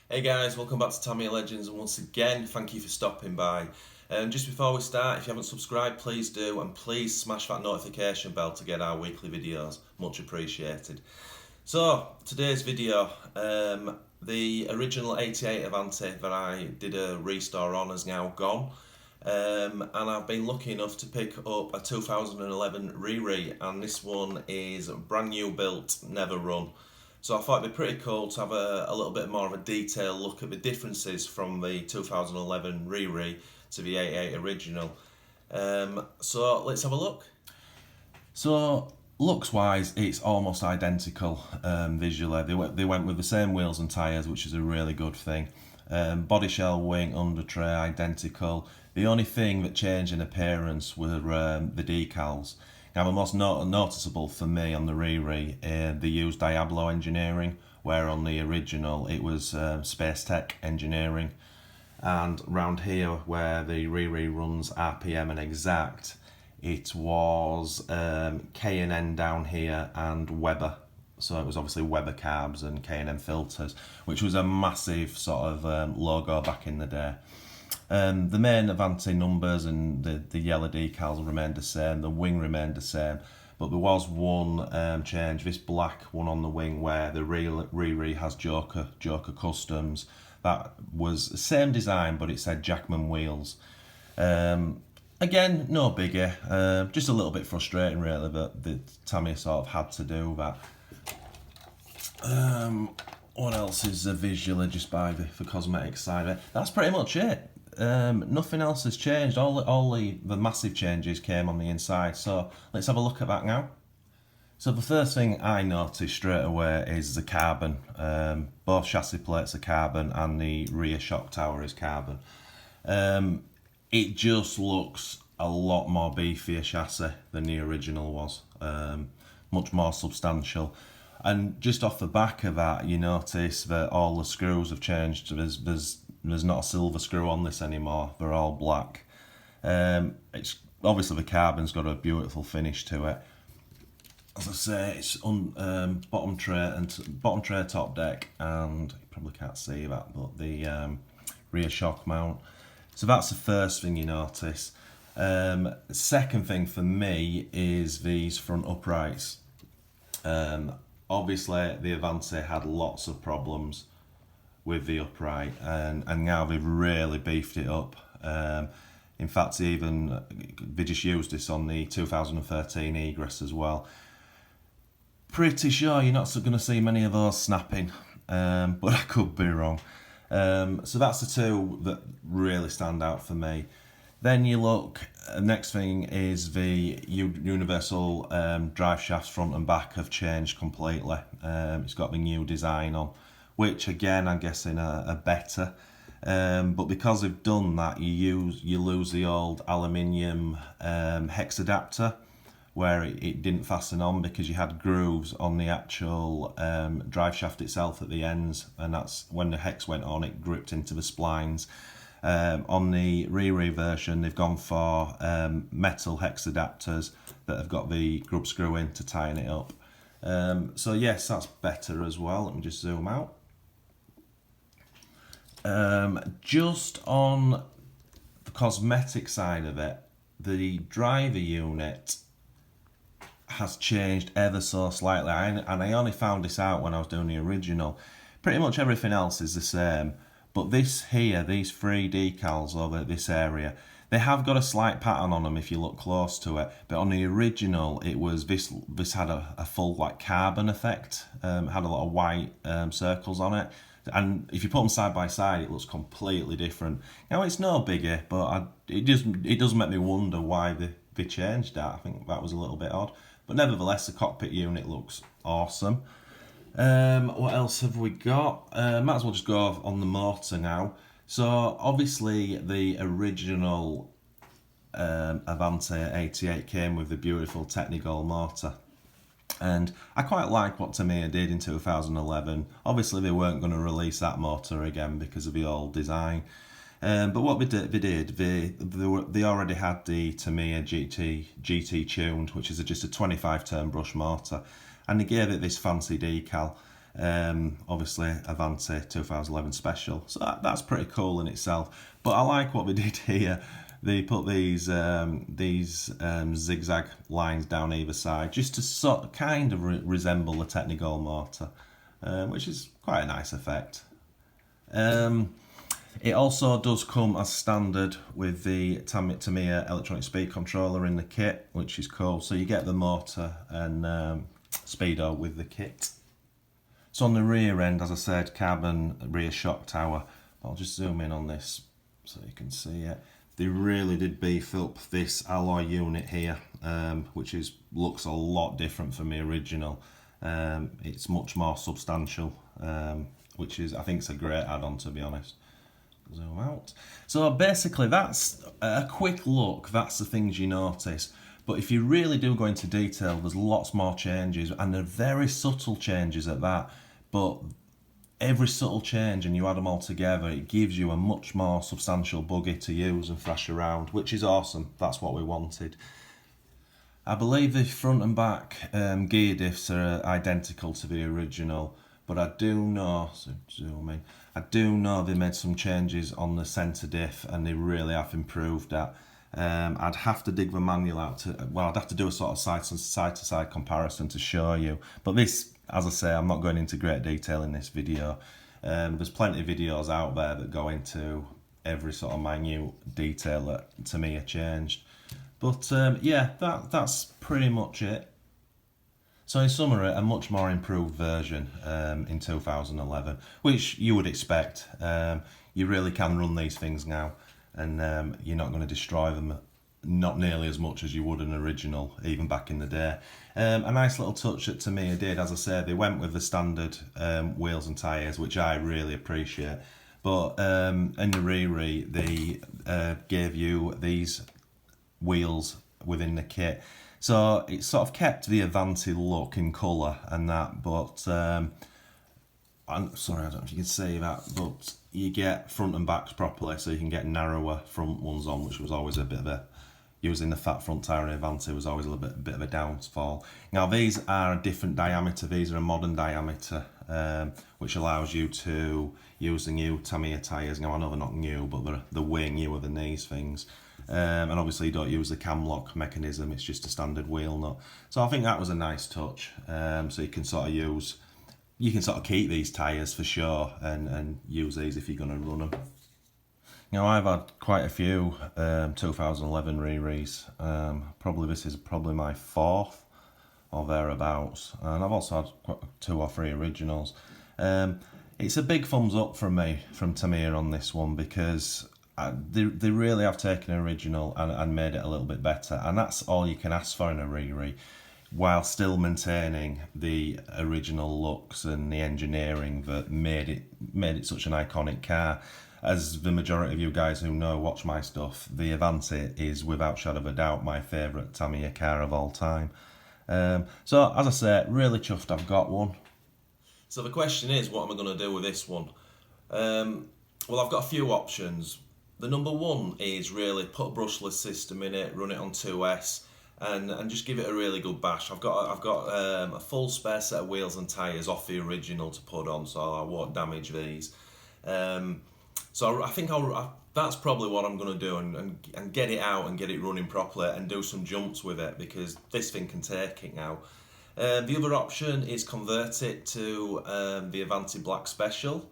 Hey guys, welcome back to Tamiya Legends, and once again, thank you for stopping by. Just before we start, if you haven't subscribed, please do, and please smash that notification bell to get our weekly videos. Much appreciated. So, today's video, the original 88 Avante that I did a restore on is now gone. And I've been lucky enough to pick up a 2011 Riri, and this one is brand new built, never run. So I thought it'd be pretty cool to have a little bit more of a detailed look at the differences from the 2011 Riri to the 88 original. So let's have a look. So looks wise, it's almost identical visually. They went with the same wheels and tyres, which is a really good thing. Body shell, wing, under tray, identical. The only thing that changed in appearance were the decals. Now, the most noticeable for me on the Riri, they used Diablo engineering, where on the original it was Space Tech engineering. And round here, where the Riri runs RPM and Exact, it was K&N down here and Weber. So it was obviously Weber carbs and K&N filters, which was a massive sort of logo back in the day. The main Avante numbers and the yellow decals remained the same, the wing remained the same, but there was one change, this black one on the wing where the Riri has Joker Customs. That was the same design, but it said Jackman wheels. Again, no biggie, just a little bit frustrating really that the Tamiya sort of had to do that. What else is visually just by the cosmetic side of it? That's pretty much it. Nothing else has changed. All the massive changes came on the inside. So let's have a look at that now. So the first thing I noticed straight away is the carbon. Both chassis plates are carbon and the rear shock tower is carbon. It just looks a lot more beefier chassis than the original was. Much more substantial. And just off the back of that, you notice that all the screws have changed. There's not a silver screw on this anymore. They're all black. It's obviously the carbon's got a beautiful finish to it. As I say, it's on bottom tray, top deck, and you probably can't see that, but the rear shock mount. So that's the first thing you notice. Second thing for me is these front uprights. Obviously, the Avante had lots of problems with the upright, and now they've really beefed it up. In fact, they just used this on the 2013 Egress as well. Pretty sure you're not going to see many of those snapping, but I could be wrong. So that's the two that really stand out for me. Then you look, next thing is the universal drive shafts front and back have changed completely. It's got the new design on, which again I'm guessing are better. But because they've done that, you lose the old aluminium hex adapter where it didn't fasten on because you had grooves on the actual drive shaft itself at the ends, and that's when the hex went on, it gripped into the splines. On the Riri version, they've gone for metal hex adapters that have got the grub screw in to tighten it up. So yes, that's better as well. Let me just zoom out. Just on the cosmetic side of it, the driver unit has changed ever so slightly, and I only found this out when I was doing the original. Pretty much everything else is the same. But this here, these three decals over this area, they have got a slight pattern on them if you look close to it. But on the original, it was this had a full like carbon effect, had a lot of white circles on it. And if you put them side by side, it looks completely different. Now it's no biggie, but it does make me wonder why they changed that. I think that was a little bit odd. But nevertheless, the cockpit unit looks awesome. What else have we got? Might as well just go on the motor now. So obviously the original Avante 88 came with the beautiful Technical motor, and I quite like what Tamiya did in 2011. Obviously they weren't going to release that motor again because of the old design, but what they already had the Tamiya GT tuned, which is just a 25 turn brush motor, and they gave it this fancy decal. Obviously Avante 2011 special, so that's pretty cool in itself. But I like what they did here. They put these zigzag lines down either side just to sort of kind of resemble the Technical motor, which is quite a nice effect. It also does come as standard with the Tamiya electronic speed controller in the kit, which is cool. So you get the motor and speedo with the kit. So on the rear end, as I said, carbon rear shock tower. I'll just zoom in on this so you can see it. They really did beef up this alloy unit here, which looks a lot different from the original. It's much more substantial, which I think is a great add-on, to be honest. Zoom out. So basically that's a quick look, that's the things you notice. But if you really do go into detail, there's lots more changes, and they're very subtle changes at that. But every subtle change, and you add them all together, it gives you a much more substantial buggy to use and thrash around, which is awesome. That's what we wanted. I believe the front and back gear diffs are identical to the original, but I do know, so zoom in, I do know they made some changes on the centre diff, and they really have improved that. I'd have to dig the manual out I'd have to do a sort of side-to-side comparison to show you. But this, as I say, I'm not going into great detail in this video. There's plenty of videos out there that go into every sort of minute detail that to me are changed. But yeah, that's pretty much it. So in summary, a much more improved version in 2011, which you would expect. You really can run these things now, and you're not going to destroy them, not nearly as much as you would an original, even back in the day. A nice little touch that Tamiya did, as I said, they went with the standard wheels and tyres, which I really appreciate. But in the re-re, they gave you these wheels within the kit. So it sort of kept the Avante look in colour and that, but I'm sorry, I don't know if you can see that, but you get front and backs properly, so you can get narrower front ones on, which was always a bit of a, using the fat front tyre in Avante was always a little bit of a downfall. Now these are a different diameter, these are a modern diameter, which allows you to use the new Tamiya tyres. Now I know they're not new, but they're way newer than these things. And obviously you don't use the cam lock mechanism, it's just a standard wheel nut. So I think that was a nice touch. So you can sort of keep these tyres for sure and use these if you're going to run them. Now I've had quite a few 2011 re-res. This is probably my fourth or thereabouts, and I've also had 2 or 3 originals. It's a big thumbs up from me, from Tamiya on this one, because they really have taken an original and made it a little bit better, and that's all you can ask for in a re-re, while still maintaining the original looks and the engineering that made it such an iconic car. As the majority of you guys who watch my stuff, the Avante is without shadow of a doubt my favourite Tamiya car of all time. So as I say, really chuffed I've got one. So the question is, what am I going to do with this one? Well, I've got a few options. The number one is really put a brushless system in it, run it on 2S, and just give it a really good bash. I've got a full spare set of wheels and tyres off the original to put on, so I won't damage these. So I think that's probably what I'm going to do, and get it out and get it running properly and do some jumps with it, because this thing can take it now. The other option is convert it to the Avante Black Special,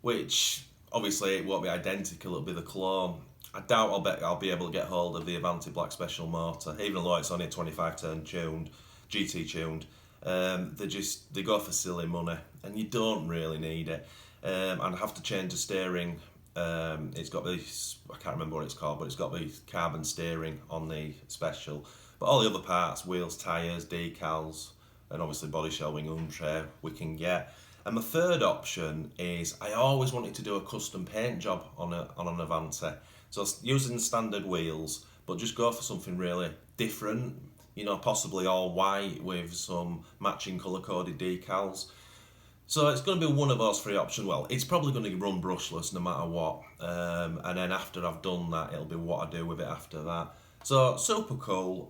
which obviously it won't be identical, it'll be the clone. I doubt I'll be able to get hold of the Avante Black Special motor, even though it's only a 25 turn tuned, GT tuned. They go for silly money, and you don't really need it. And I have to change the steering. It's got this, I can't remember what it's called, but it's got the carbon steering on the Special. But all the other parts, wheels, tyres, decals, and obviously body shell, wing and tray, we can get. And the third option is, I always wanted to do a custom paint job on an Avante. So using standard wheels, but just go for something really different, you know, possibly all white with some matching colour-coded decals. So it's going to be one of those 3 options. Well, it's probably going to run brushless no matter what. And then after I've done that, it'll be what I do with it after that. So, super cool.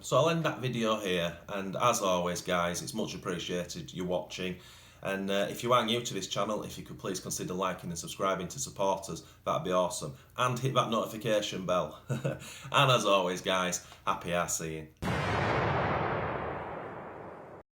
So I'll end that video here. And as always, guys, it's much appreciated you watching. And if you are new to this channel, if you could please consider liking and subscribing to support us, that'd be awesome. And hit that notification bell. And as always guys, happy RCing.